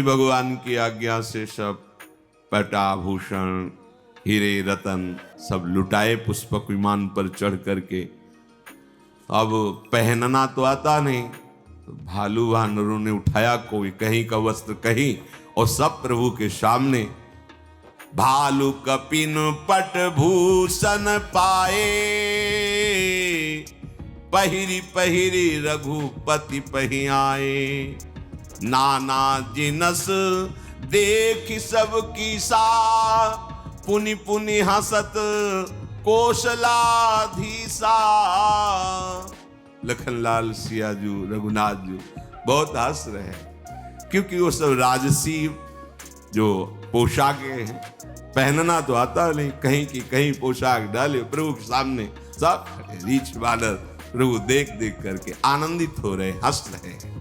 भगवान की आज्ञा से सब पटाभूषण हीरे रतन सब लुटाए पुष्पक विमान पर चढ़ करके। अब पहनना तो आता नहीं, तो भालू वानरों ने उठाया कोई कहीं का वस्त्र कहीं, और सब प्रभु के सामने भालू कपिन पट भूषण पाए, पहिरी पहिरी रघुपति पही आए। नाना जिनस देख सब की सा, पुनि पुनि हसत कौशलाधीसा। लखनलाल सियाजू रघुनाथ जी बहुत हंस रहे हैं, क्योंकि वो सब राजसी जो पोशाकें हैं, पहनना तो आता नहीं, कहीं की कहीं पोशाक डाले प्रभु के सामने सब खड़े रीछ बानर प्रभु देख देख करके आनंदित हो रहे, हंस रहे हैं।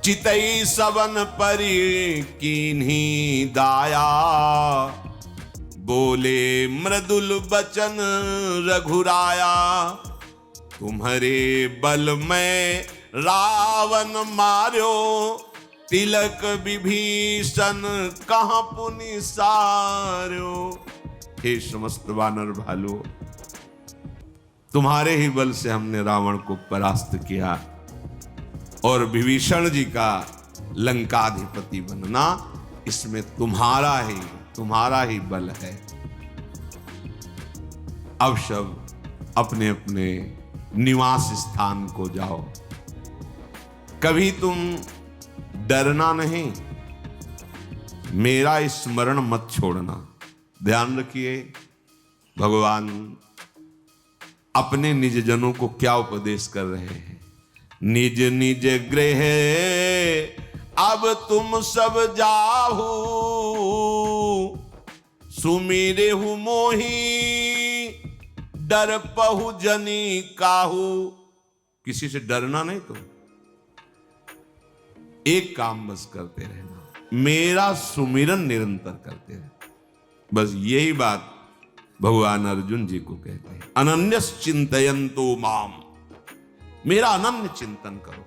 चितई सबन परी कीन्ही दाया, बोले मृदुल बचन रघुराया। तुम्हारे बल में रावण मार्यो, तिलक विभीषण कहाँ पुनि सार्यो। हे समस्त वानर भालू, तुम्हारे ही बल से हमने रावण को परास्त किया, और विभीषण जी का लंकाधिपति बनना इसमें तुम्हारा ही बल है। अब सब अपने अपने निवास स्थान को जाओ। कभी तुम डरना नहीं, मेरा स्मरण मत छोड़ना। ध्यान रखिए भगवान अपने निज जनों को क्या उपदेश कर रहे हैं। निज निज गृह अब तुम सब जाहू, सुमिरे हु मोही डर पहु जनी काहू। किसी से डरना नहीं, तो एक काम बस करते रहना, मेरा सुमिरन निरंतर करते रहना। बस यही बात भगवान अर्जुन जी को कहते हैं। अनन्यस चिंतयन्तो माम, मेरा अनन्य चिंतन करो।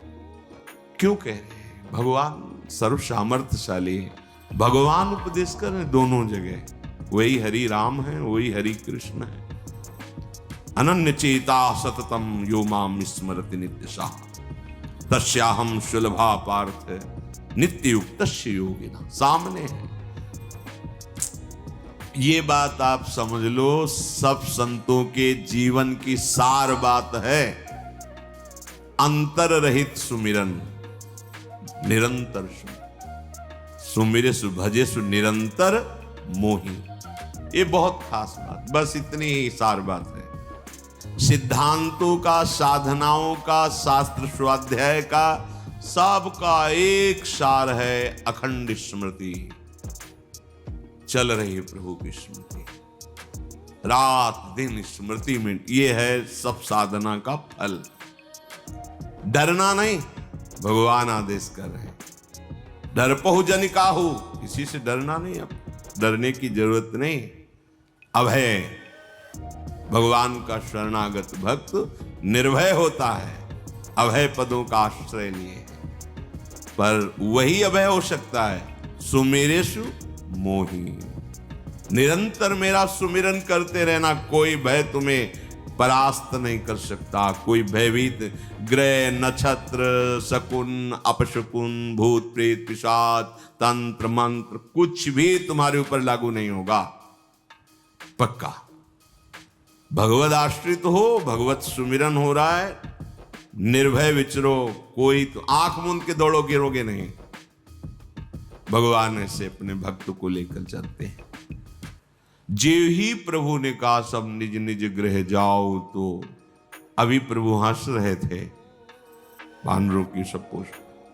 क्यों कह रहे हैं? भगवान सर्व सामर्थ्यशाली है, भगवान उपदेश कर रहे दोनों जगह। वही हरि राम है, वही हरि कृष्ण है। अनन्य चेता सततम यो माम स्मरति नित्यशः, तस्याहम सुलभा पार्थ नित्य युक्तस्य योगिना। सामने है ये बात, आप समझ लो सब संतों के जीवन की सार बात है। अंतर रहित सुमिरन, निरंतर सुमिरे सुभजे सु निरंतर मोही। ये बहुत खास बात, बस इतनी ही सार बात है। सिद्धांतों का, साधनाओं का, शास्त्र स्वाध्याय का, सबका एक सार है अखंड स्मृति। चल रही प्रभु की स्मृति, रात दिन स्मृति में, ये है सब साधना का फल। डरना नहीं, भगवान आदेश कर रहे हैं। डर पहु जन काहू, किसी से डरना नहीं, अब डरने की जरूरत नहीं। अब है भगवान का शरणागत भक्त निर्भय होता है, अभय पदों का आश्रय लिए। पर वही अभय हो सकता है सुमेरेषु मोही। निरंतर मेरा सुमिरन करते रहना, कोई भय तुम्हें परास्त नहीं कर सकता। कोई भयभीत ग्रह नक्षत्र शकुन अपशकुन भूत प्रेत पिशाच तंत्र मंत्र कुछ भी तुम्हारे ऊपर लागू नहीं होगा। पक्का भगवद आश्रित हो, भगवत सुमिरन हो रहा है, निर्भय विचरो। कोई तो आंख मूंद के दौड़ो गिरोगे नहीं। भगवान ऐसे अपने भक्त को लेकर चलते हैं। जीव ही प्रभु ने कहा सब निज निज गृह जाओ, तो अभी प्रभु हंस रहे थे वानरों की सब पोष,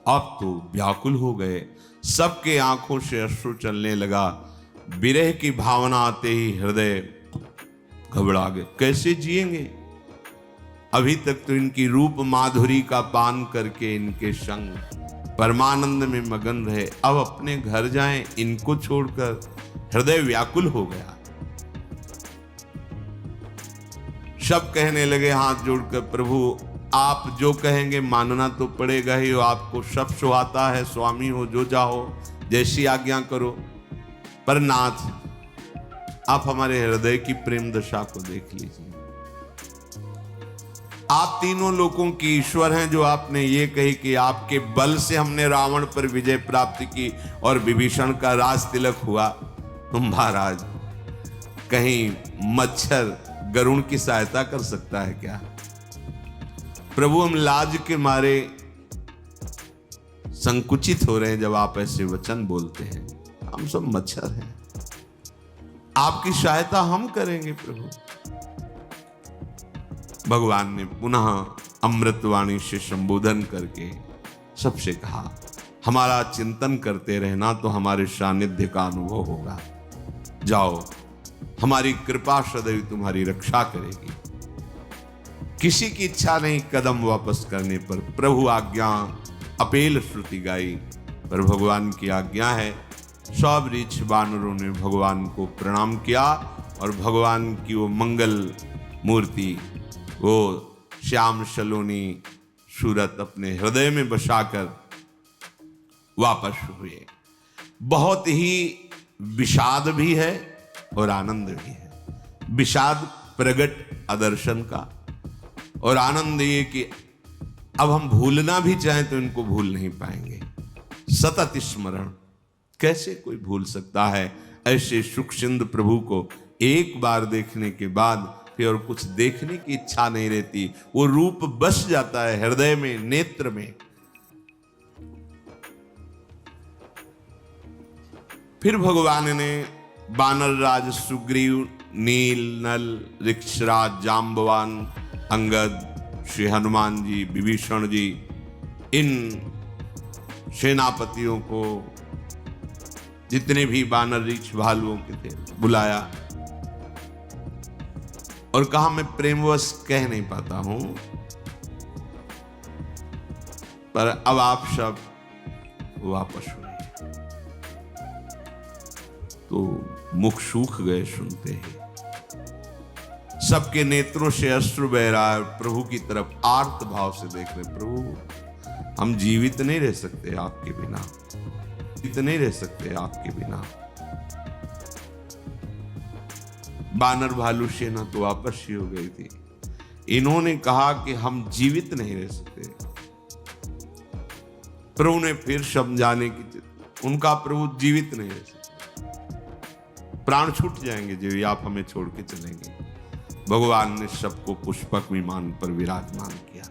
अब तो व्याकुल हो गए। सबके आंखों से अश्रु चलने लगा। विरह की भावना आते ही हृदय घबरा गए। कैसे जिएंगे? अभी तक तो इनकी रूप माधुरी का पान करके इनके संग परमानंद में मगन रहे, अब अपने घर जाएं इनको छोड़कर। हृदय व्याकुल हो गया। सब कहने लगे हाथ जोड़कर, प्रभु आप जो कहेंगे मानना तो पड़ेगा ही। आपको सब सुहाता है, स्वामी हो जो चाहो, जैसी आज्ञा करो। पर नाथ, आप हमारे हृदय की प्रेम दशा को देख लीजिए। आप तीनों लोगों की ईश्वर हैं, जो आपने ये कही कि आपके बल से हमने रावण पर विजय प्राप्त की और विभीषण का राज तिलक हुआ। महाराज, कहीं मच्छर गरुड़ की सहायता कर सकता है क्या? प्रभु, हम लाज के मारे संकुचित हो रहे हैं जब आप ऐसे वचन बोलते हैं। हम सब मच्छर हैं, आपकी सहायता हम करेंगे प्रभु। भगवान ने पुनः अमृतवाणी से संबोधन करके सबसे कहा, हमारा चिंतन करते रहना तो हमारे सानिध्य का अनुभव होगा। जाओ, हमारी कृपा सदैव तुम्हारी रक्षा करेगी। किसी की इच्छा नहीं कदम वापस करने पर। प्रभु आज्ञा अपेल श्रुति गाई, पर भगवान की आज्ञा है। सब रीछ वानरों ने भगवान को प्रणाम किया और भगवान की वो मंगल मूर्ति, वो श्याम सलोनी सूरत अपने हृदय में बसाकर वापस हुए। बहुत ही विषाद भी है और आनंद भी है। विषाद प्रगट आदर्शन का, और आनंद ये कि अब हम भूलना भी चाहें तो इनको भूल नहीं पाएंगे। सतत स्मरण, कैसे कोई भूल सकता है ऐसे सुख सिंधु प्रभु को? एक बार देखने के बाद फिर और कुछ देखने की इच्छा नहीं रहती। वो रूप बस जाता है हृदय में, नेत्र में। फिर भगवान ने बानर राज सुग्रीव, नील, नल, ऋक्षराज, जाम्बवान, अंगद, श्री हनुमान जी, विभीषण जी, इन सेनापतियों को, जितने भी बानर ऋक्ष भालुओं के थे, बुलाया और कहा, मैं प्रेमवश कह नहीं पाता हूं, पर अब आप सब वापस हुए। तो मुख सूख गए सुनते ही। सबके नेत्रों से अश्रु बह रहा है। प्रभु की तरफ आर्त भाव से देख रहे, प्रभु हम जीवित नहीं रह सकते आपके बिना, जीवित नहीं रह सकते आपके बिना। बानर भालू सेना तो वापस ही हो गई थी। इन्होंने कहा कि हम जीवित नहीं रह सकते। प्रभु ने फिर समझाने की, उनका प्रभु जीवित नहीं रह सकते, प्राण छूट जाएंगे जो आप हमें छोड़ के चलेंगे। भगवान ने सबको पुष्पक विमान पर विराजमान किया।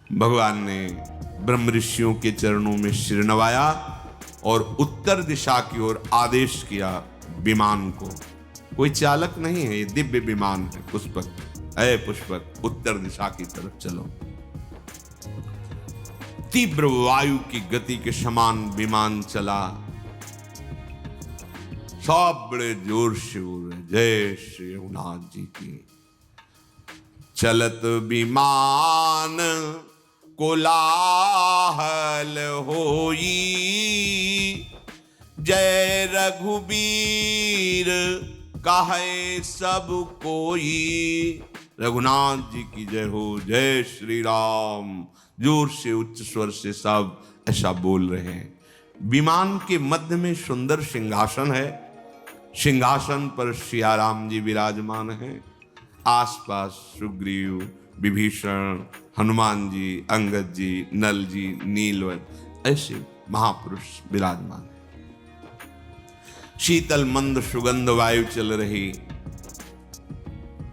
भगवान ने ब्रह्म ऋषियों के चरणों में सिर नवाया और उत्तर दिशा की ओर आदेश किया विमान को। कोई चालक नहीं है, ये दिव्य विमान है। पुष्पक, अय पुष्पक, उत्तर दिशा की तरफ चलो। तीव्र वायु की गति के समान विमान चला। सब बड़े जोर से बोल रहे, जय श्री रघुनाथ जी की। चलत विमान कोलाहल होई, जय रघुबीर कहे सब कोई। रघुनाथ जी की जय हो, जय श्री राम। जोर से उच्च स्वर से सब ऐसा बोल रहे हैं। विमान के मध्य में सुंदर सिंहासन है। सिंहासन पर सियाराम जी विराजमान हैं। आसपास सुग्रीव, विभीषण, हनुमान जी, अंगद जी, नल जी, नीलवत, ऐसे महापुरुष विराजमान हैं। शीतल मंद सुगंध वायु चल रही।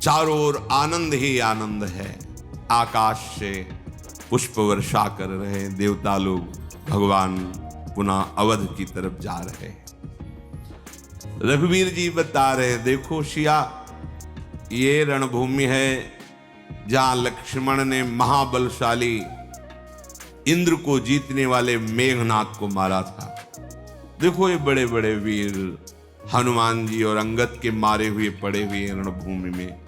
चारों ओर आनंद ही आनंद है। आकाश से पुष्प वर्षा कर रहे देवता लोग। भगवान पुनः अवध की तरफ जा रहे हैं। रघुवीर जी बता रहे, देखो सिया, ये रणभूमि है जहां लक्ष्मण ने महाबलशाली इंद्र को जीतने वाले मेघनाथ को मारा था। देखो ये बड़े बड़े वीर हनुमान जी और अंगद के मारे हुए पड़े हुए रणभूमि में।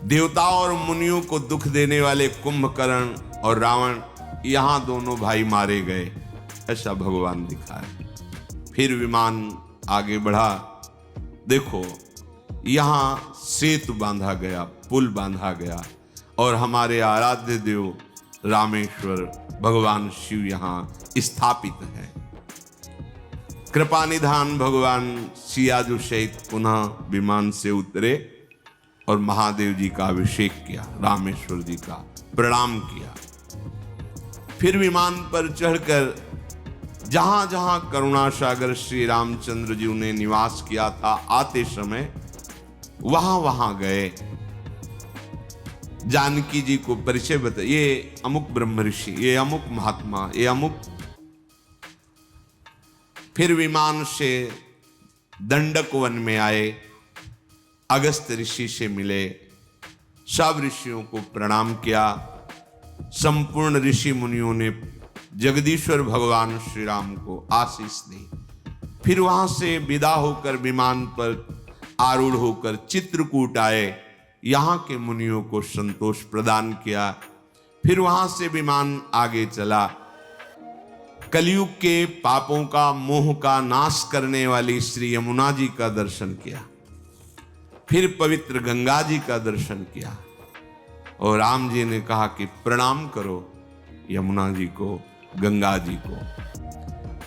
देवताओं और मुनियों को दुख देने वाले कुंभकर्ण और रावण, यहां दोनों भाई मारे गए। ऐसा भगवान दिखाए। फिर विमान आगे बढ़ा। देखो यहां सेतु बांधा गया, पुल बांधा गया और हमारे आराध्य देव रामेश्वर भगवान शिव यहाँ स्थापित है। कृपा निधान भगवान सियाजू सहित पुनः विमान से उतरे और महादेव जी का अभिषेक किया, रामेश्वर जी का प्रणाम किया। फिर विमान पर चढ़कर जहां जहां करुणा सागर श्री रामचंद्र जी ने निवास किया था, आते समय वहां वहां गए। जानकी जी को परिचय बताया, ये अमुक ब्रह्म ऋषि, ये अमुक महात्मा, ये अमुक। फिर विमान से दंडक वन में आए, अगस्त ऋषि से मिले, सब ऋषियों को प्रणाम किया। संपूर्ण ऋषि मुनियों ने जगदीश्वर भगवान श्री राम को आशीष दी। फिर वहां से विदा होकर विमान पर आरूढ़ होकर चित्रकूट आए, यहां के मुनियों को संतोष प्रदान किया। फिर वहां से विमान आगे चला, कलयुग के पापों का, मोह का नाश करने वाली श्री यमुना जी का दर्शन किया। फिर पवित्र गंगा जी का दर्शन किया और राम जी ने कहा कि प्रणाम करो यमुना जी को, गंगा जी को।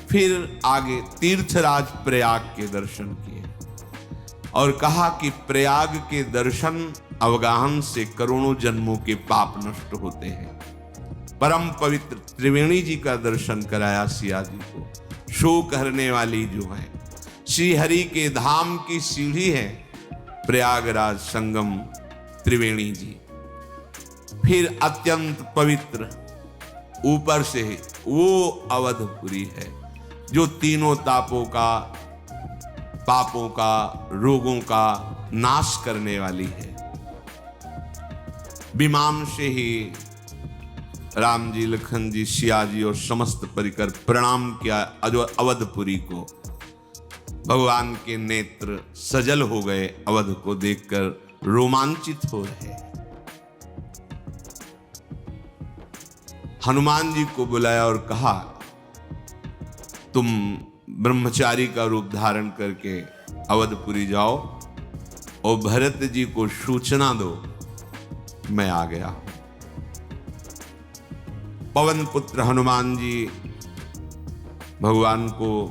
फिर आगे तीर्थराज प्रयाग के दर्शन किए और कहा कि प्रयाग के दर्शन अवगाहन से करोड़ों जन्मों के पाप नष्ट होते हैं। परम पवित्र त्रिवेणी जी का दर्शन कराया सिया जी को। शोक हरने वाली जो है श्री हरि के धाम की सीढ़ी है प्रयागराज संगम त्रिवेणी जी। फिर अत्यंत पवित्र ऊपर से वो अवधपुरी है जो तीनों तापों का, पापों का, रोगों का नाश करने वाली है। विमान से ही राम जी, लखन जी, सिया जी और समस्त परिकर प्रणाम किया अवधपुरी को। भगवान के नेत्र सजल हो गए, अवध को देखकर रोमांचित हो रहे। हनुमान जी को बुलाया और कहा तुम ब्रह्मचारी का रूप धारण करके अवधपुरी जाओ और भरत जी को सूचना दो मैं आ गया हूं। पवन पुत्र हनुमान जी भगवान को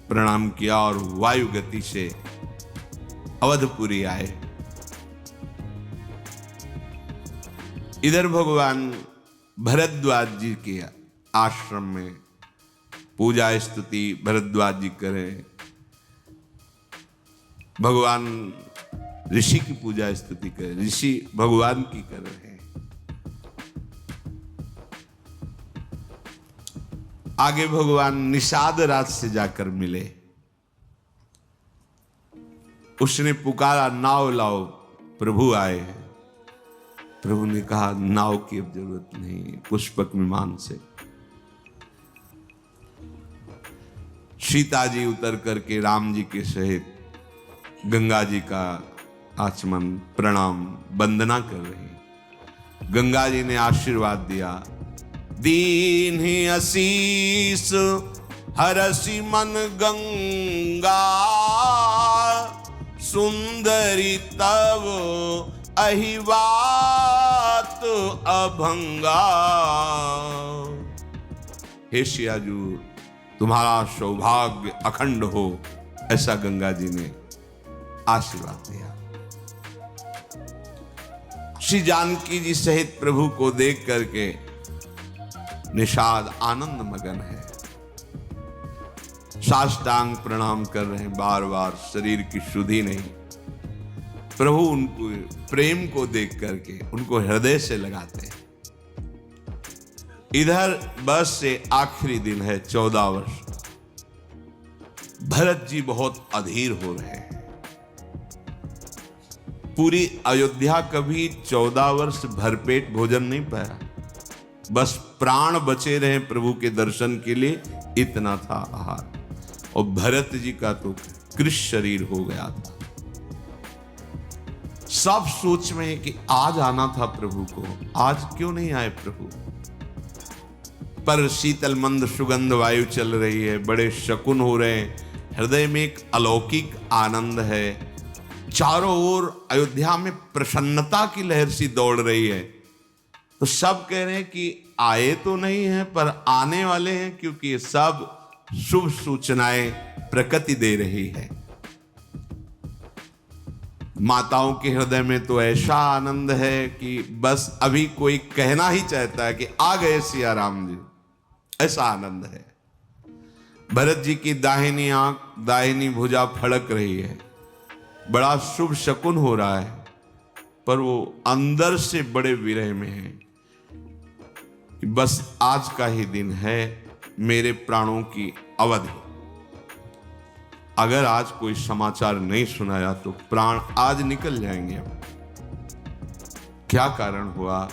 प्रणाम किया और वायु गति से अवधपुरी आए। इधर भगवान भरद्वाज जी के आश्रम में पूजा स्तुति भरद्वाज जी करें। भगवान ऋषि की पूजा स्तुति करें, ऋषि भगवान की कर रहे हैं। आगे भगवान निषाद राज से जाकर मिले। उसने पुकारा नाव लाओ, प्रभु आए हैं। प्रभु ने कहा नाव की अब जरूरत नहीं, पुष्पक विमान से। सीता जी उतर करके राम जी के सहित गंगा जी का आचमन, प्रणाम, वंदना कर रही। गंगा जी ने आशीर्वाद दिया, दीन ही आशीष हरसि मन गंगा, सुंदरी तव अहिवात अभंगा। हे सियाजू तुम्हारा सौभाग्य अखंड हो, ऐसा गंगा जी ने आशीर्वाद दिया। श्री जानकी जी सहित प्रभु को देख करके निषाद आनंद मगन है, साष्टांग प्रणाम कर रहे हैं बार बार, शरीर की शुद्धि नहीं। प्रभु उनको प्रेम को देख करके उनको हृदय से लगाते हैं। इधर बस से आखिरी दिन है, 14 वर्ष। भरत जी बहुत अधीर हो रहे हैं। पूरी अयोध्या कभी 14 वर्ष भरपेट भोजन नहीं पाया, बस प्राण बचे रहे प्रभु के दर्शन के लिए, इतना था आहार। और भरत जी का तो कृश शरीर हो गया था। सब सोच में है कि आज आना था प्रभु को, आज क्यों नहीं आए प्रभु। पर शीतल मंद सुगंध वायु चल रही है, बड़े शकुन हो रहे हैं, हृदय में एक अलौकिक आनंद है। चारों ओर अयोध्या में प्रसन्नता की लहर सी दौड़ रही है। तो सब कह रहे हैं कि आए तो नहीं है पर आने वाले हैं, क्योंकि ये सब शुभ सूचनाएं प्रकृति दे रही है। माताओं के हृदय में तो ऐसा आनंद है कि बस अभी कोई कहना ही चाहता है कि आ गए सिया राम जी, ऐसा आनंद है। भरत जी की दाहिनी आंख, दाहिनी भुजा फड़क रही है, बड़ा शुभ शकुन हो रहा है, पर वो अंदर से बड़े विरह में है कि बस आज का ही दिन है मेरे प्राणों की अवधि। अगर आज कोई समाचार नहीं सुनाया तो प्राण आज निकल जाएंगे। अब क्या कारण हुआ,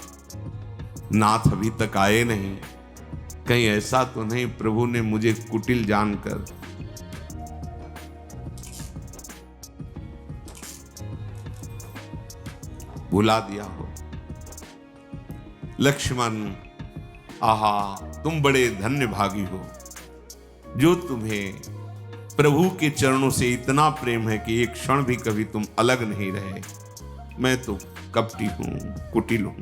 नाथ अभी तक आए नहीं, कहीं ऐसा तो नहीं प्रभु ने मुझे कुटिल जानकर बुला दिया हो। लक्ष्मण, आहा तुम बड़े धन्य भागी हो जो तुम्हें प्रभु के चरणों से इतना प्रेम है कि एक क्षण भी कभी तुम अलग नहीं रहे। मैं तो कपटी हूं, कुटिल हूं।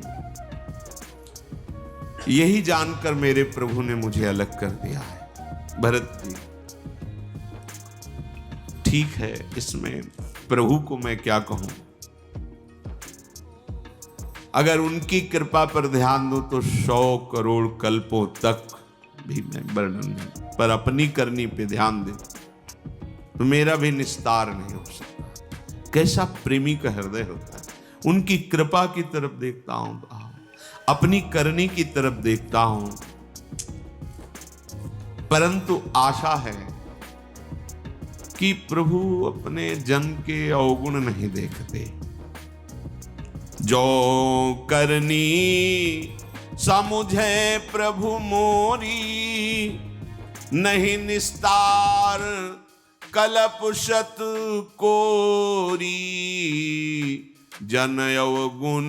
यही जानकर मेरे प्रभु ने मुझे अलग कर दिया है। भरत जी, ठीक है, इसमें प्रभु को मैं क्या कहूं। अगर उनकी कृपा पर ध्यान दो तो 100 करोड़ कल्पों तक भी मैं वर्णन नहीं, पर अपनी करनी पे ध्यान दे तो मेरा भी निस्तार नहीं हो सकता। कैसा प्रेमी का हृदय होता है। उनकी कृपा की तरफ देखता हूं, अपनी करनी की तरफ देखता हूं, परंतु आशा है कि प्रभु अपने जन के अवगुण नहीं देखते। जो करनी समुझे प्रभु मोरी, नहीं निस्तार कलप शत कोरी। जन अवगुण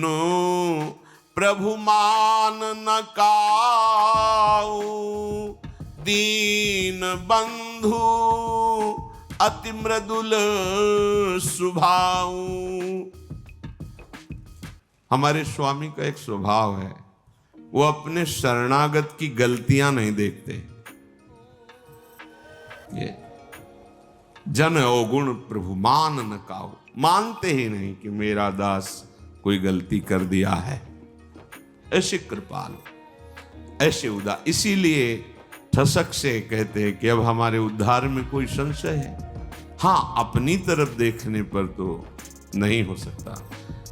प्रभु मान न काऊ, दीन बंधु अति मृदुल स्वभाव। हमारे स्वामी का एक स्वभाव है, वो अपने शरणागत की गलतियां नहीं देखते। ये जन अवगुण प्रभु मान न काऊ, मानते ही नहीं कि मेरा दास कोई गलती कर दिया है। ऐसे कृपाल, ऐसे उदार, इसीलिए ठसक से कहते हैं कि अब हमारे उद्धार में कोई संशय है। हां, अपनी तरफ देखने पर तो नहीं हो सकता,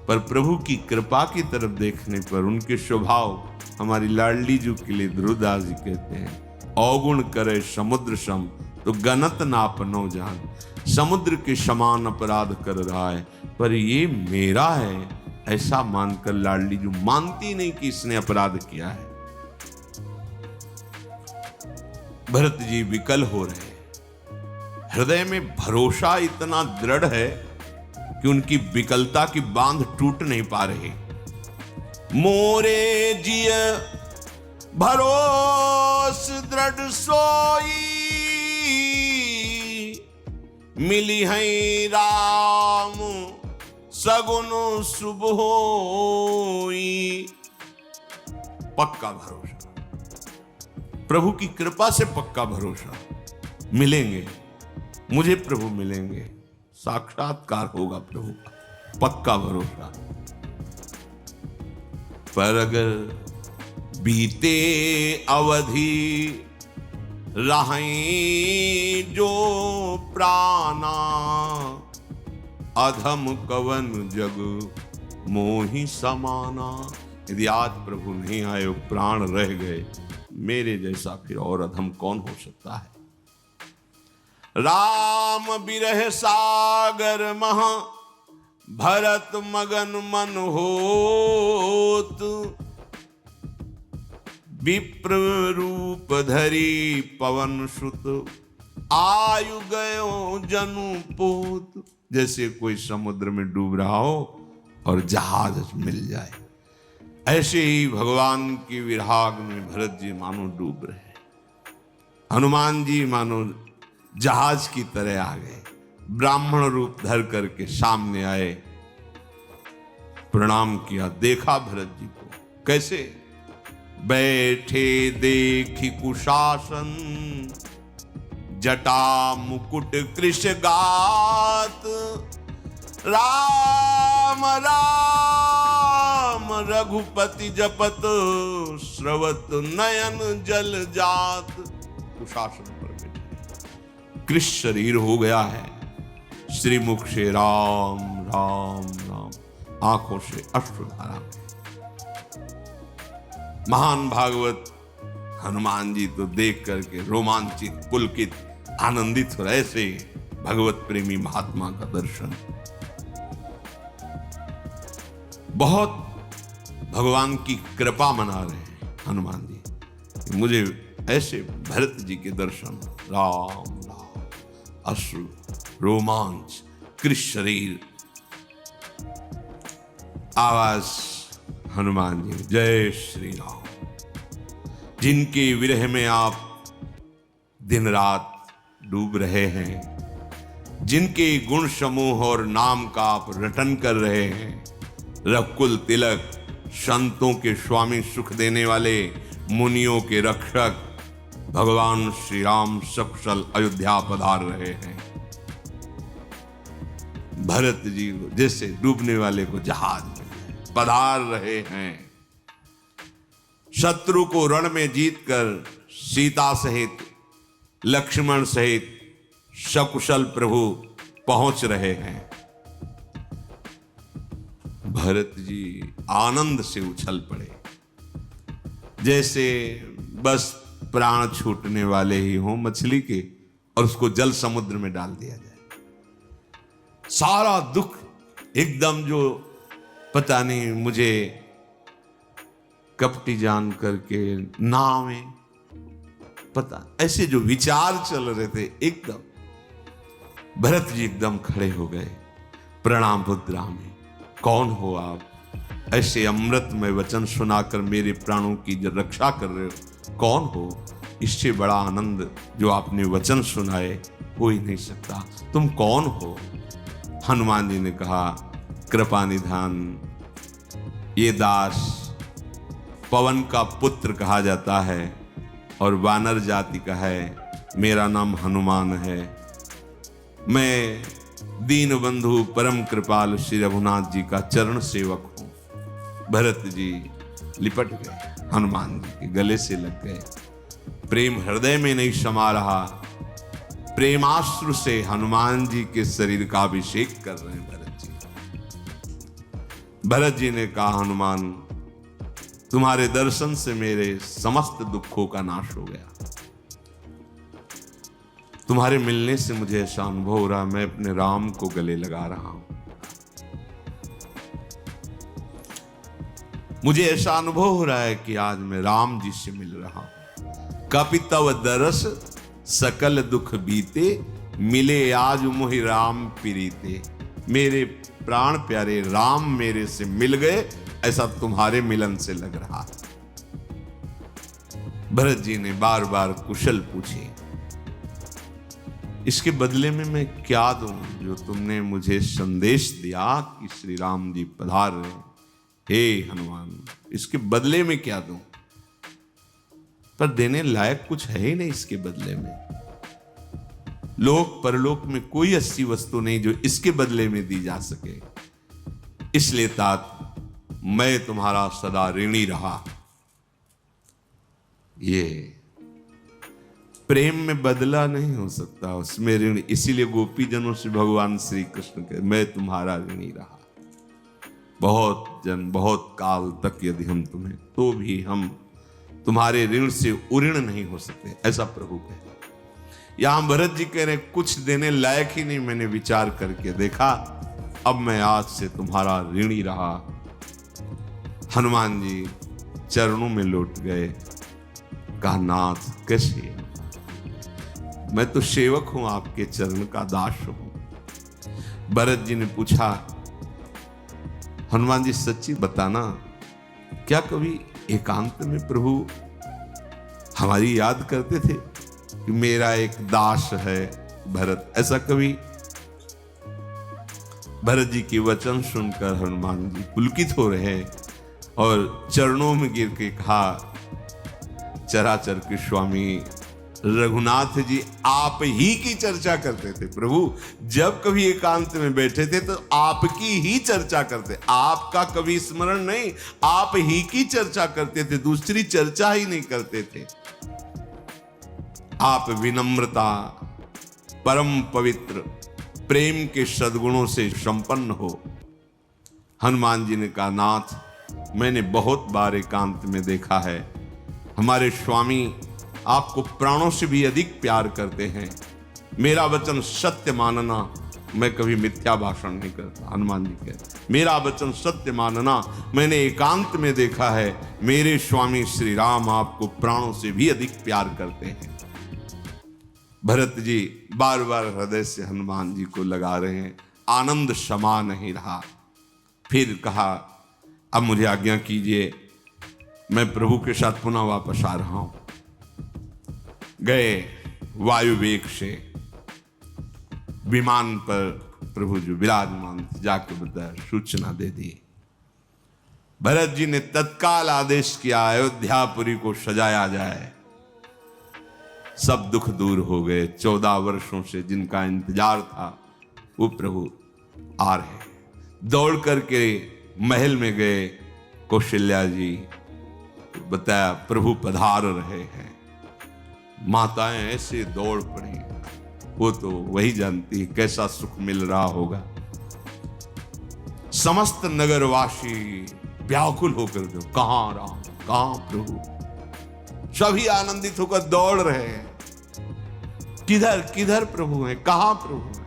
पर प्रभु की कृपा की तरफ देखने पर उनके स्वभाव। हमारी लाडली जी के लिए ध्रुवदास जी कहते हैं, अवगुण करे समुद्र सम तो गनत नापनो जान। समुद्र के समान अपराध कर रहा है, पर ये मेरा है ऐसा मानकर लाडली जी मानती नहीं कि इसने अपराध किया है। भरत जी विकल हो रहे, हृदय में भरोसा इतना दृढ़ है कि उनकी विकलता की बांध टूट नहीं पा रही। मोरे जिय भरोस दृढ़ सोई, मिली है राम सगुन शुभ होई। पक्का भरोसा, प्रभु की कृपा से पक्का भरोसा। मिलेंगे, मुझे प्रभु मिलेंगे, साक्षात्कार होगा प्रभु का, पक्का भरोसा। पर अगर बीते अवधि रहें जो प्राणा, अधम कवन जग मोहि समाना। यदि आज प्रभु नहीं आए, प्राण रह गए, मेरे जैसा फिर और अधम कौन हो सकता है। राम बिरह सागर महा, भरत मगन मन होत। विप्र रूप धरी पवन सुत, आयु गयो जनु पोत। जैसे कोई समुद्र में डूब रहा हो और जहाज मिल जाए, ऐसे ही भगवान की विराग में भरत जी मानो डूब रहे। हनुमान जी मानो जहाज की तरह आ गए, ब्राह्मण रूप धर करके सामने आए, प्रणाम किया, देखा भरत जी को, कैसे? बैठे देखी कुशासन, जटा मुकुट कृष गात, राम राम रघुपति जपत, स्रवत नयन जल जात। कुशासन पर बैठे, कृष शरीर हो गया है, श्रीमुख से राम राम राम, आंखों से अश्रुधारा। महान भागवत हनुमान जी तो देख करके रोमांचित, पुलकित, आनंदित हो रहे। ऐसे भगवत प्रेमी महात्मा का दर्शन, बहुत भगवान की कृपा मना रहे हैं हनुमान जी। मुझे ऐसे भरत जी के दर्शन, राम राम, अश्रु, रोमांच, कृष शरीर, आवाज हनुमान जी, जय श्री राम। जिनके विरह में आप दिन रात डूब रहे हैं, जिनके गुण समूह और नाम का आप रटन कर रहे हैं, रघुकुल तिलक, संतों के स्वामी, सुख देने वाले, मुनियों के रक्षक भगवान श्री राम सकुशल अयोध्या पधार रहे हैं। भरत जी जैसे डूबने वाले को जहाज में पधार रहे हैं। शत्रु को रण में जीतकर सीता सहित, लक्ष्मण सहित सकुशल प्रभु पहुंच रहे हैं। भरत जी आनंद से उछल पड़े, जैसे बस प्राण छूटने वाले ही हों मछली के, और उसको जल समुद्र में डाल दिया जाए। सारा दुख एकदम, जो पता नहीं मुझे कपटी जान करके नाव में, पता ऐसे जो विचार चल रहे थे, एकदम भरत जी एकदम खड़े हो गए प्रणाम मुद्रा में। कौन हो आप? ऐसे अमृतमय वचन सुनाकर मेरे प्राणों की जो रक्षा कर रहे हो, कौन हो? इससे बड़ा आनंद जो आपने वचन सुनाए हो ही नहीं सकता। तुम कौन हो? हनुमान जी ने कहा, कृपा निधान, ये दास पवन का पुत्र कहा जाता है और वानर जाति का है। मेरा नाम हनुमान है। मैं दीन बंधु परम कृपाल श्री रघुनाथ जी का चरण सेवक हूं। भरत जी लिपट गए, हनुमान जी के गले से लग गए। प्रेम हृदय में नहीं समा रहा, प्रेमाश्रु से हनुमान जी के शरीर का अभिषेक कर रहे हैं भरत जी। भरत जी ने कहा, हनुमान तुम्हारे दर्शन से मेरे समस्त दुखों का नाश हो गया। तुम्हारे मिलने से मुझे ऐसा अनुभव हो रहा, मैं अपने राम को गले लगा रहा हूं। मुझे ऐसा अनुभव हो रहा है कि आज मैं राम जी से मिल रहा हूं। कपि तव दरस सकल दुख बीते, मिले आज मोहि राम प्रीते। मेरे प्राण प्यारे राम मेरे से मिल गए, ऐसा तुम्हारे मिलन से लग रहा है। भरत जी ने बार बार कुशल पूछे, इसके बदले में मैं क्या दूं जो तुमने मुझे संदेश दिया कि श्री राम जी पधार रहे हैं। हे हनुमान, इसके बदले में क्या दूं? पर देने लायक कुछ है ही नहीं इसके बदले में। लोक परलोक में कोई ऐसी वस्तु नहीं जो इसके बदले में दी जा सके। इसलिए तात मैं तुम्हारा सदा ऋणी रहा। ये प्रेम में बदला नहीं हो सकता, उसमें ऋण। इसीलिए गोपी जनों से भगवान श्री कृष्ण के, मैं तुम्हारा ऋणी रहा। बहुत जन, बहुत काल तक यदि हम तुम्हें, तो भी हम तुम्हारे ऋण से उऋण नहीं हो सकते, ऐसा प्रभु कहे। यहां भरत जी कह रहे, कुछ देने लायक ही नहीं मैंने विचार करके देखा, अब मैं आज से तुम्हारा ऋणी रहा। हनुमान जी चरणों में लौट गए। कहा, नाथ कैसे? मैं तो सेवक हूं, आपके चरण का दास हूं। भरत जी ने पूछा, हनुमान जी सच्ची बताना, क्या कभी एकांत में प्रभु हमारी याद करते थे कि मेरा एक दास है भरत? ऐसा कभी? भरत जी के वचन सुनकर हनुमान जी पुलकित हो रहे। और चरणों में गिर के कहा, चराचर के स्वामी रघुनाथ जी आप ही की चर्चा करते थे प्रभु। जब कभी एकांत में बैठे थे तो आपकी ही चर्चा करते, आपका कभी स्मरण नहीं, आप ही की चर्चा करते थे, दूसरी चर्चा ही नहीं करते थे। आप विनम्रता, परम पवित्र, प्रेम के सद्गुणों से संपन्न हो। हनुमान जी ने कहा, नाथ मैंने बहुत बार एकांत में देखा है, हमारे स्वामी आपको प्राणों से भी अधिक प्यार करते हैं। मेरा वचन सत्य मानना, मैं कभी मिथ्या भाषण नहीं करता। हनुमान जी कहते, मेरा वचन सत्य मानना, मैंने एकांत में देखा है, मेरे स्वामी श्री राम आपको प्राणों से भी अधिक प्यार करते हैं। भरत जी बार बार हृदय से हनुमान जी को लगा रहे हैं, आनंद क्षमा नहीं रहा। फिर कहा, अब मुझे आज्ञा कीजिए, मैं प्रभु के साथ पुनः वापस आ रहा हूं। गए वायु वेग से विमान पर प्रभु जो विराजमान जाकर बताया, सूचना दे दी। भरत जी ने तत्काल आदेश किया, अयोध्यापुरी को सजाया जाए। सब दुख दूर हो गए। 14 वर्षों से जिनका इंतजार था वो प्रभु आ रहे। दौड़ करके महल में गए। कौशल्या जी बताया, प्रभु पधार रहे हैं। माताएं ऐसे दौड़ पड़ी, वो तो वही जानती है कैसा सुख मिल रहा होगा। समस्त नगरवासी व्याकुल होकर दो, कहां राम, कहां प्रभु। सभी आनंदित होकर दौड़ रहे हैं, किधर किधर प्रभु हैं, कहां प्रभु हैं।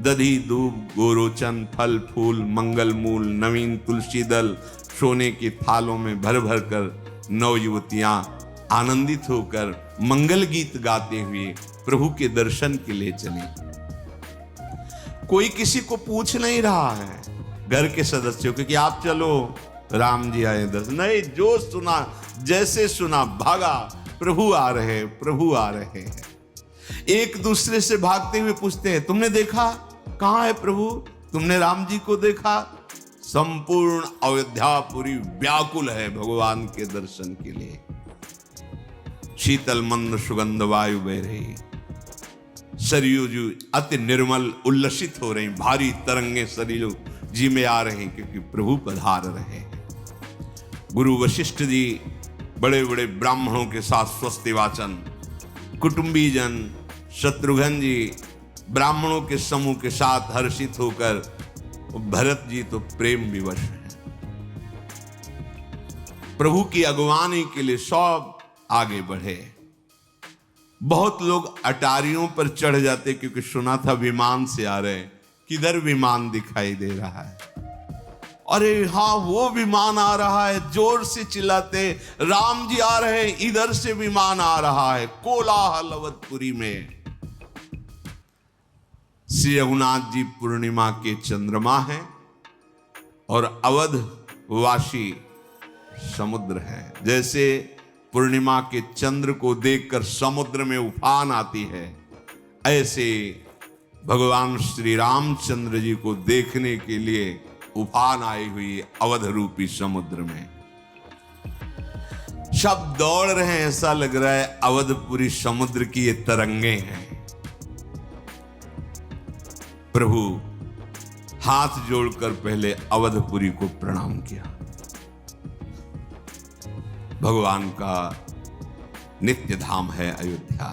दधी दूब गोरोचन, फल फूल, मंगल मूल, नवीन तुलसी दल सोने के थालों में भर भर कर नौ युवतियां आनंदित होकर मंगल गीत गाते हुए प्रभु के दर्शन के लिए चली। कोई किसी को पूछ नहीं रहा है घर के सदस्यों को कि आप चलो, राम जी आए दर्शन। नहीं, जो सुना, जैसे सुना भागा, प्रभु आ रहे हैं, प्रभु आ रहे हैं। एक दूसरे से भागते हुए पूछते हैं, तुमने देखा, कहां है प्रभु, तुमने राम जी को देखा। संपूर्ण अयोध्यापुरी व्याकुल है भगवान के दर्शन के लिए। शीतल मंद सुगंध वायु बह रही, सरयू जी अति निर्मल उल्लसित हो रही, भारी तरंगे सरयू जी में आ रहे हैं क्योंकि प्रभु पधार रहे हैं। गुरु वशिष्ठ जी बड़े बड़े ब्राह्मणों के साथ स्वस्ति वाचन, कुटुंबी जन शत्रुघ्न जी ब्राह्मणों के समूह के साथ हर्षित होकर, भरत जी तो प्रेम विवश हैं। प्रभु की अगवानी के लिए सब आगे बढ़े। बहुत लोग अटारियों पर चढ़ जाते क्योंकि सुना था विमान से आ रहे। किधर विमान दिखाई दे रहा है? अरे हाँ, वो विमान आ रहा है। जोर से चिल्लाते, राम जी आ रहे हैं, इधर से विमान आ रहा है। कोलाहल अवधपुरी में। श्री रघुनाथ जी पूर्णिमा के चंद्रमा हैं और अवध वासी समुद्र है। जैसे पूर्णिमा के चंद्र को देखकर समुद्र में उफान आती है, ऐसे भगवान श्री रामचंद्र जी को देखने के लिए उफान आई हुई अवध रूपी समुद्र में। सब दौड़ रहे हैं, ऐसा लग रहा है अवधपुरी समुद्र की ये तरंगे हैं। प्रभु हाथ जोड़कर पहले अवधपुरी को प्रणाम किया। भगवान का नित्य धाम है अयोध्या।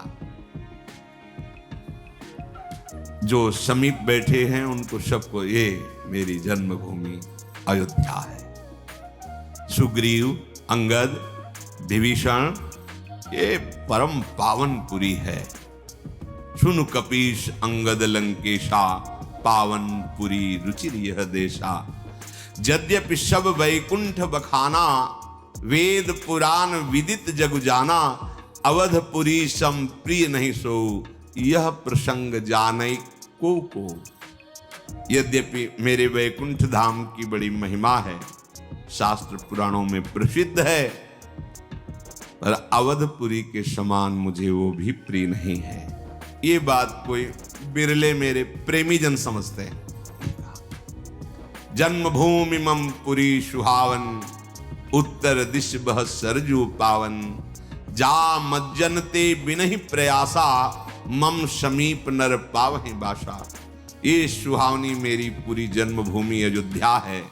जो समीप बैठे हैं उनको सबको ये मेरी जन्मभूमि अयोध्या है। सुग्रीव, अंगद, विभीषण, ये परम पावनपुरी है। सुन कपीश अंगद लंकेशा, पावनपुरी रुचिर यह देशा। यद्यपि सब वैकुंठ बखाना, वेद पुराण विदित जग जाना। अवधपुरी सम प्रिय नहीं सो, यह प्रसंग जानै को। यद्यपि मेरे वैकुंठ धाम की बड़ी महिमा है, शास्त्र पुराणों में प्रसिद्ध है, पर अवधपुरी के समान मुझे वो भी प्रिय नहीं है। ये बात कोई बिरले मेरे प्रेमी जन समझते हैं। जन्मभूमि मम पुरी सुहावन, उत्तर दिश बह सरजू पावन, जा मज्जन ते बिनहि प्रयासा, मम समीप नर पावहि बासा। ये सुहावनी मेरी पूरी जन्मभूमि अयोध्या है।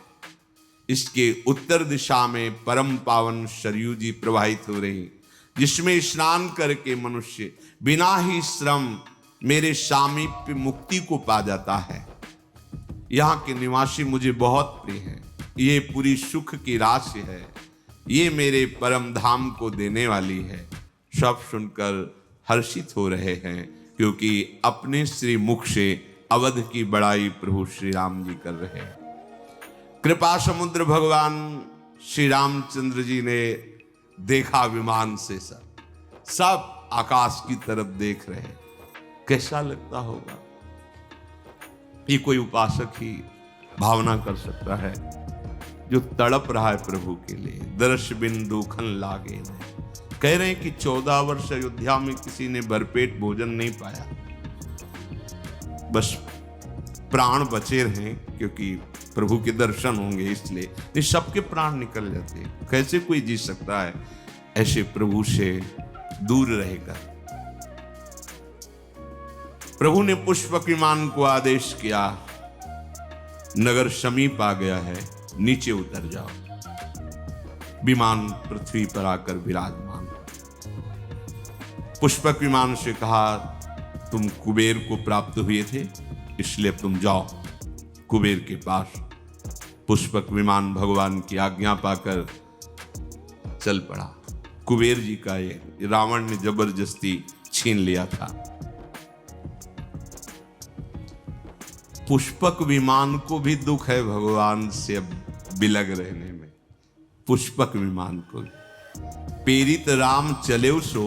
इसके उत्तर दिशा में परम पावन सरयू जी प्रवाहित हो रही, जिसमें स्नान करके मनुष्य बिना ही श्रम मेरे सामीप्य मुक्ति को पा जाता है। यहाँ के निवासी मुझे बहुत प्रिय हैं। ये पूरी सुख की राशि है, ये मेरे परम धाम को देने वाली है। सब सुनकर हर्षित हो रहे हैं, क्योंकि अपने श्री मुख से अवध की बड़ाई प्रभु श्री राम जी कर रहे हैं। कृपा समुद्र भगवान श्री रामचंद्र जी ने देखा विमान से, सब आकाश की तरफ देख रहे हैं। कैसा लगता होगा? ये कोई उपासक ही भावना कर सकता है, जो तड़प रहा है प्रभु के लिए। दर्श बिंदु खन लागे नहीं। कह रहे हैं कि 14 वर्ष अयोध्या में किसी ने भरपेट भोजन नहीं पाया, बस प्राण बचे रहे, क्योंकि प्रभु के दर्शन होंगे इसलिए। ये सबके प्राण निकल जाते हैं। कैसे कोई जी सकता है ऐसे प्रभु से दूर रहेगा? प्रभु ने पुष्पक विमान को आदेश किया, नगर समीप आ गया है, नीचे उतर जाओ। विमान पृथ्वी पर आकर विराजमान। पुष्पक विमान से कहा, तुम कुबेर को प्राप्त हुए थे, इसलिए तुम जाओ कुबेर के पास। पुष्पक विमान भगवान की आज्ञा पाकर चल पड़ा। कुबेर जी का ये रावण ने जबरदस्ती छीन लिया था। पुष्पक विमान को भी दुख है भगवान से अब बिलग रहने में। पुष्पक विमान को पेरित राम चले सो,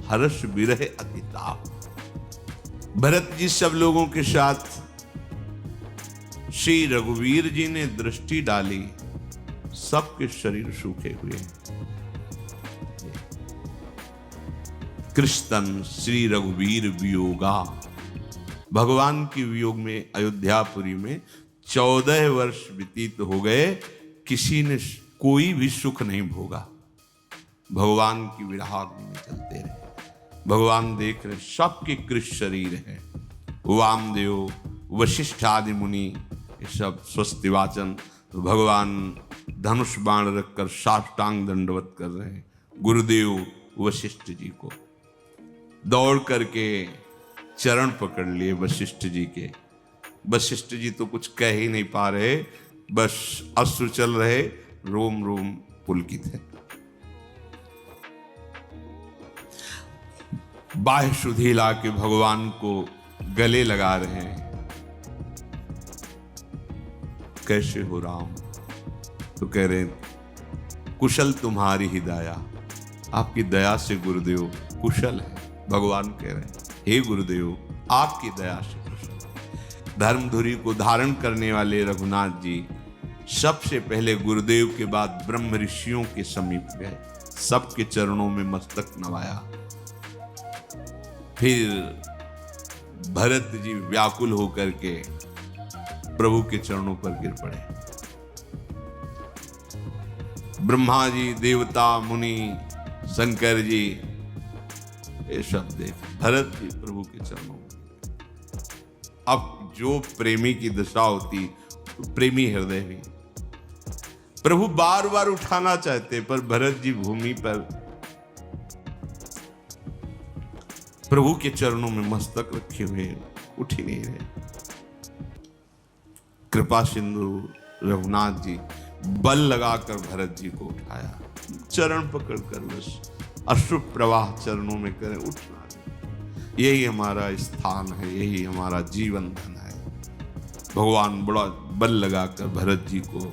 हर्ष विरह अतिताप। भरत जी सब लोगों के साथ श्री रघुवीर जी ने दृष्टि डाली, सबके शरीर सूखे हुए। कृष्णन श्री रघुवीर वियोगा। भगवान की वियोग में अयोध्यापुरी में 14 वर्ष व्यतीत हो गए, किसी ने कोई भी सुख नहीं भोगा। भगवान की विरहाग्नि में चलते रहे। भगवान देख रहे, सबके कृष्ण शरीर है। वामदेव, वशिष्ठ आदि मुनि, ये सब स्वस्ति वाचन। भगवान धनुष बाण रखकर साष्टांग दंडवत कर रहे हैं गुरुदेव वशिष्ठ जी को। दौड़ करके चरण पकड़ लिए वशिष्ठ जी के। वशिष्ठ जी तो कुछ कह ही नहीं पा रहे, बस अश्रु चल रहे, रोम रोम पुलकित है। बाह्य सुधी ला के भगवान को गले लगा रहे हैं। कैसे हो राम? तो कह रहे, कुशल तुम्हारी ही दया। आपकी दया से गुरुदेव कुशल है। भगवान कह रहे हैं, हे गुरुदेव, आपकी दया से कुशल। धर्मधुरी को धारण करने वाले रघुनाथ जी सबसे पहले गुरुदेव के बाद ब्रह्म ऋषियों के समीप गए, सबके चरणों में मस्तक नवाया। फिर भरत जी व्याकुल होकर के प्रभु के चरणों पर गिर पड़े। ब्रह्मा जी, देवता, मुनि, शंकर जी, ये सब देख भरत जी प्रभु के चरणों में। अब जो प्रेमी की दशा होती, तो प्रेमी हृदय भी प्रभु बार बार उठाना चाहते, पर भरत जी भूमि पर प्रभु के चरणों में मस्तक रखे हुए उठ ही नहीं रहे। कृपा सिंधु रघुनाथ जी बल लगाकर भरत जी को उठाया, चरण पकड़कर बस अश्रु प्रवाह चरणों में करें, उठना। यही हमारा स्थान है, यही हमारा जीवन धन है। भगवान बड़ा बल लगाकर भरत जी को,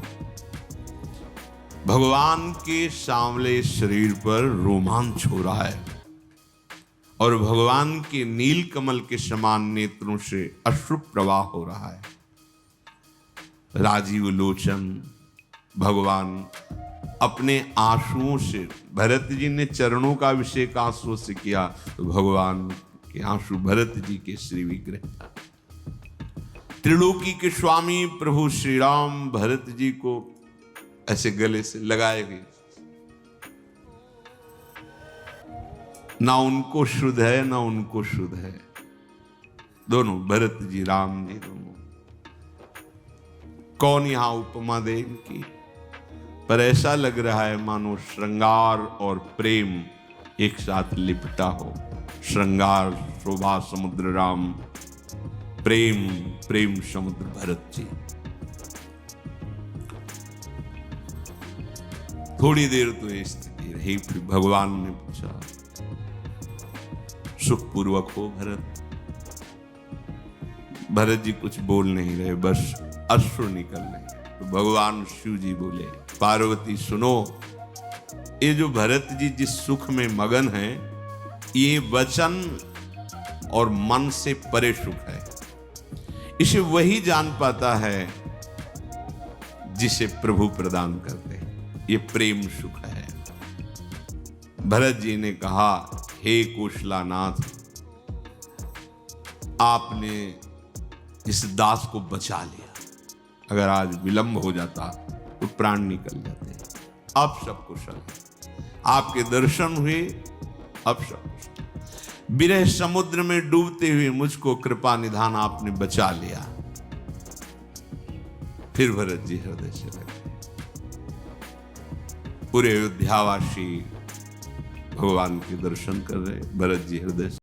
भगवान के सांवले शरीर पर रोमांच हो रहा है और भगवान के नील कमल के समान नेत्रों से अश्रु प्रवाह हो रहा है। राजीव लोचन भगवान अपने आंसुओं से, भरत जी ने चरणों का अभिषेक आंसुओं से किया, तो भगवान के आंसू भरत जी के श्री विग्रह था। त्रिलोकी के स्वामी प्रभु श्री राम भरत जी को ऐसे गले से लगाए गए, ना उनको शुद्ध है ना उनको शुद्ध है, दोनों भरत जी राम जी दोनों। कौन यहां उपमा दे इनकी, पर ऐसा लग रहा है मानो श्रृंगार और प्रेम एक साथ लिपटा हो। श्रृंगार शोभा समुद्र राम, प्रेम प्रेम समुद्र भरत जी। थोड़ी देर तो ये स्थिति रही, फिर भगवान ने पूछा सुखपूर्वक हो भरत। भरत जी कुछ बोल नहीं रहे, बस अश्रु निकल रहे। तो भगवान शिव जी बोले पार्वती सुनो, ये जो भरत जी जिस सुख में मगन है, ये वचन और मन से परे सुख है। इसे वही जान पाता है जिसे प्रभु प्रदान करते हैं, ये प्रेम सुख है। भरत जी ने कहा हे कौशलानाथ, आपने इस दास को बचा लिया, अगर आज विलंब हो जाता तो प्राण निकल जाते। अब सब कुशल है, आपके दर्शन हुए, अब सब कुशल। विरह समुद्र में डूबते हुए मुझको कृपा निधान आपने बचा लिया। फिर भरत जी हृदय से लगे। पूरे अयोध्यावासी भगवान के दर्शन कर रहे, भरत जी हृदय से